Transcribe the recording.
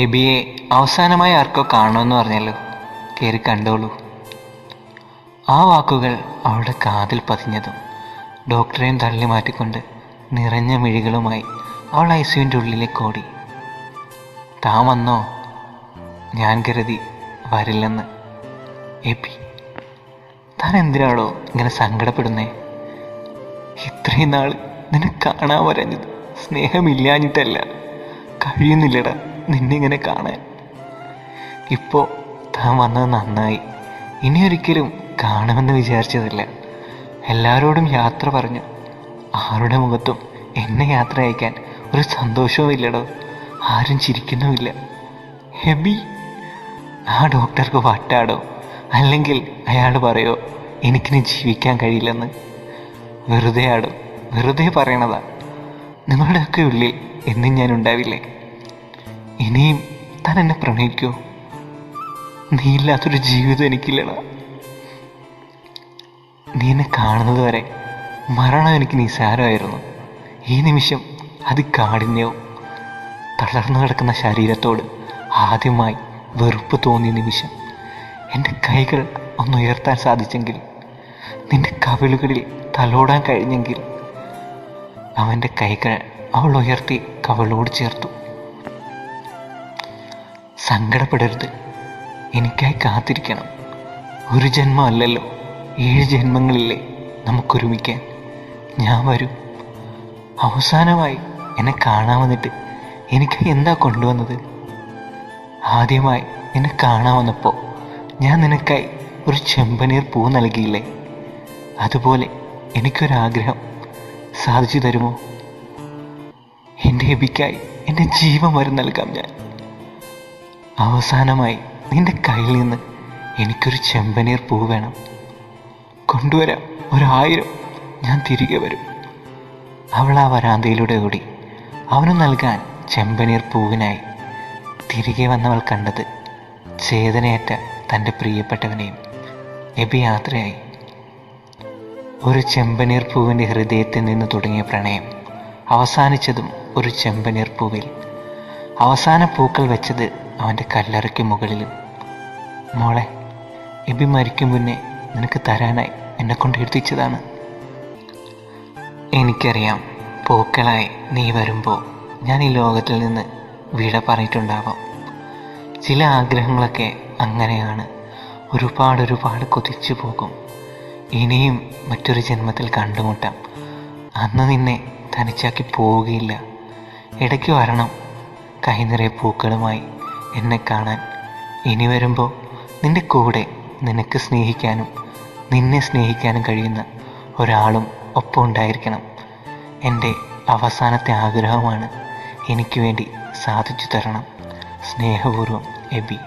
എബിയെ അവസാനമായി ആർക്കോ കാണണമെന്ന് പറഞ്ഞല്ലോ, കയറി കണ്ടോളൂ. ആ വാക്കുകൾ അവളുടെ കാതിൽ പതിഞ്ഞതും ഡോക്ടറെയും തള്ളി മാറ്റിക്കൊണ്ട് നിറഞ്ഞ മിഴികളുമായി അവൾ ഐസിയുവിൻ്റെ ഉള്ളിലേക്ക് ഓടി. താൻ വന്നോ? ഞാൻ കരുതി വരില്ലെന്ന്. എബി, താൻ എന്തിനാണോ ഇങ്ങനെ സങ്കടപ്പെടുന്നേ? ഇത്രയും നാൾ നിന്നെ കാണാൻ വരഞ്ഞത് സ്നേഹമില്ലാഞ്ഞിട്ടല്ല, കഴിയുന്നില്ലടാ നിന്നെ ഇങ്ങനെ കാണാൻ. ഇപ്പോൾ താൻ വന്നത് നന്നായി. ഇനിയൊരിക്കലും കാണുമെന്ന് വിചാരിച്ചതല്ല. എല്ലാവരോടും യാത്ര പറഞ്ഞു, ആരുടെ മുഖത്തും എന്നെ യാത്ര അയക്കാൻ ഒരു സന്തോഷവും ഇല്ലടോ, ആരും ചിരിക്കുന്നുമില്ല. ഹെബി, ആ ഡോക്ടർക്ക് വട്ടാടോ, അല്ലെങ്കിൽ അയാൾ പറയോ എനിക്കിനി ജീവിക്കാൻ കഴിയില്ലെന്ന്? വെറുതെ ആടോ, വെറുതെ പറയണതാ. നിങ്ങളുടെയൊക്കെ ഉള്ളിൽ എന്നും ഞാൻ ഉണ്ടാവില്ലേ? ഇനിയും താൻ എന്നെ പ്രണയിക്കോ? നീ ഇല്ലാത്തൊരു ജീവിതം എനിക്കില്ലടാ. നീ എന്നെ കാണുന്നത് വരെ മരണം എനിക്ക് നിസ്സാരമായിരുന്നു. ഈ നിമിഷം അതികാഠിന്യവും. തളർന്നു കിടക്കുന്ന ശരീരത്തോട് ആദ്യമായി വെറുപ്പ് തോന്നിയ നിമിഷം എൻ്റെ കൈകൾ ഒന്നുയർത്താൻ സാധിച്ചെങ്കിൽ, നിന്റെ കവിളുകളിൽ തലോടാൻ കഴിഞ്ഞെങ്കിൽ. അവൻ്റെ കൈകൾ അവൾ ഉയർത്തി കവിളോട് ചേർത്തു. സങ്കടപ്പെടരുത്, എനിക്കായി കാത്തിരിക്കണം. ഒരു ജന്മം അല്ലല്ലോ, 7 ജന്മങ്ങളില്ലേ നമുക്കൊരുമിക്കാൻ. ഞാൻ വരും. അവസാനമായി എന്നെ കാണാൻ വന്നിട്ട് എനിക്ക് എന്താ കൊണ്ടുവന്നത്? ആദ്യമായി എന്നെ കാണാൻ വന്നപ്പോൾ ഞാൻ നിനക്കായി ഒരു ചെമ്പനീർ പൂ നൽകിയില്ലേ? അതുപോലെ എനിക്കൊരാഗ്രഹം സാധിച്ചു തരുമോ? എൻ്റെ എബിക്കായി എൻ്റെ ജീവൻ വരെ നൽകാം ഞാൻ. അവസാനമായി നിന്റെ കയ്യിൽ നിന്ന് എനിക്കൊരു ചെമ്പനീർ പൂ വേണം. കൊണ്ടുവരാം, 1000 ഞാൻ തിരികെ വരും. അവൾ ആ വരാന്തയിലൂടെ ഓടി. അവന് നൽകാൻ ചെമ്പനീർ പൂവിനായി. തിരികെ വന്നവൾ കണ്ടത് ചേതനയേറ്റ തൻ്റെ പ്രിയപ്പെട്ടവനെയും. എബി യാത്രയായി. ഒരു ചെമ്പനീർ പൂവിൻ്റെ ഹൃദയത്തിൽ നിന്ന് തുടങ്ങിയ പ്രണയം അവസാനിച്ചതും ഒരു ചെമ്പനീർ പൂവിൽ. അവസാന പൂക്കൾ വെച്ചത് അവൻ്റെ കല്ലറയ്ക്ക് മുകളിലും. മോളെ, എബി മരിക്കും മുന്നേ നിനക്ക് തരാനായി എന്നെ കൊണ്ട് എഴുതിച്ചതാണ്. എനിക്കറിയാം, പൂക്കളായി നീ വരുമ്പോൾ ഞാൻ ഈ ലോകത്തിൽ നിന്ന് വിട പറഞ്ഞിട്ടുണ്ടാവാം. ചില ആഗ്രഹങ്ങളൊക്കെ അങ്ങനെയാണ്, ഒരുപാട് കൊതിച്ചു പോകും. ഇനിയും മറ്റൊരു ജന്മത്തിൽ കണ്ടുമുട്ടാം. അന്ന് നിന്നെ തനിച്ചാക്കി പോവുകയില്ല. ഇടയ്ക്ക് വരണം, കൈ നിറയെ പൂക്കളുമായി എന്നെ കാണാൻ. ഇനി വരുമ്പോൾ നിന്റെ കൂടെ നിനക്ക് സ്നേഹിക്കാനും നിന്നെ സ്നേഹിക്കാനും കഴിയുന്ന ഒരാളും ഒപ്പം ഉണ്ടായിരിക്കണം. എൻ്റെ അവസാനത്തെ ആഗ്രഹമാണ്. എനിക്ക് വേണ്ടി സാധിച്ചു തരണം. സ്നേഹപൂർവ്വം, എബി.